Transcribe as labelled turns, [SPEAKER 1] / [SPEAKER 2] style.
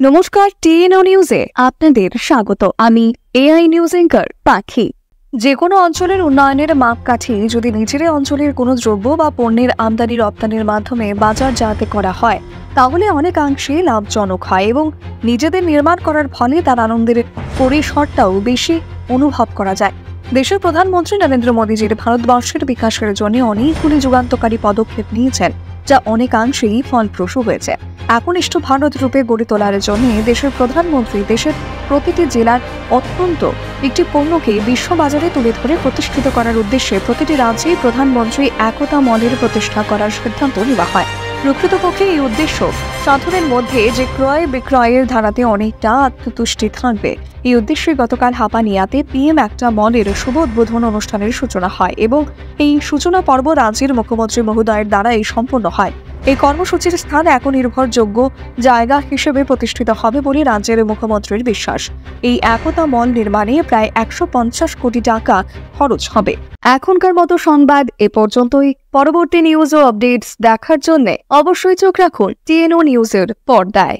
[SPEAKER 1] নমস্কার, টিএনও নিউজে আপনাদের স্বাগত। আমি এআই নিউজ অ্যাঙ্কার পাখি। যে কোনো অঞ্চলের উন্নয়নের মাপকাঠি যদি নিজের অঞ্চলের কোনো দ্রব্য বা পণ্যের আমদানি রপ্তানির মাধ্যমে বাজারজাত করা হয়, তাহলে অনেকাংশে লাভজনক হয় এবং নিজেদের নির্মাণ করার ফলে তার আনন্দের পরিসরটাও বেশি অনুভব করা যায়। দেশের প্রধানমন্ত্রী নরেন্দ্র মোদীজির ভারতবর্ষের বিকাশের জন্য অনেকগুলি যুগান্তকারী পদক্ষেপ নিয়েছেন, যা অনেকাংশেই ফলপ্রসূ হয়েছে। একনিষ্ঠ ভারত রূপে গড়ে তোলার জন্য দেশের প্রধানমন্ত্রী দেশের প্রতিটি জেলার অত্যন্ত একটি পণ্যকে বিশ্ববাজারে তুলে ধরে প্রতিষ্ঠিত করার উদ্দেশ্যে প্রতিটি রাজ্যেই প্রধানমন্ত্রী একতা মলের প্রতিষ্ঠা করার সিদ্ধান্ত নেওয়া হয়। প্রকৃতপক্ষে এই উদ্দেশ্য সাধারণের মধ্যে যে ক্রয় বিক্রয়ের ধারাতে অনেকটা আত্মতুষ্টি থাকবে। এই উদ্দেশ্যে গতকাল হাপানিয়াতে পিএম একটা মলের শুভ উদ্বোধন অনুষ্ঠানের সূচনা হয় এবং এই সূচনা পর্ব রাজ্যের মুখ্যমন্ত্রী মহোদয়ের দ্বারাই সম্পন্ন হয়। এই কর্মসূচির স্থান এখন নির্ভরযোগ্য জায়গা হিসেবে প্রতিষ্ঠিত হবে বলে রাজ্যের মুখ্যমন্ত্রীর বিশ্বাস। এই একতা মল নির্মাণে প্রায় 150 কোটি টাকা খরচ হবে। এখনকার মতো সংবাদ এ পর্যন্তই। পরবর্তী নিউজ ও আপডেটস দেখার জন্য অবশ্যই চোখ রাখুন টিএনও নিউজের পর্দায়।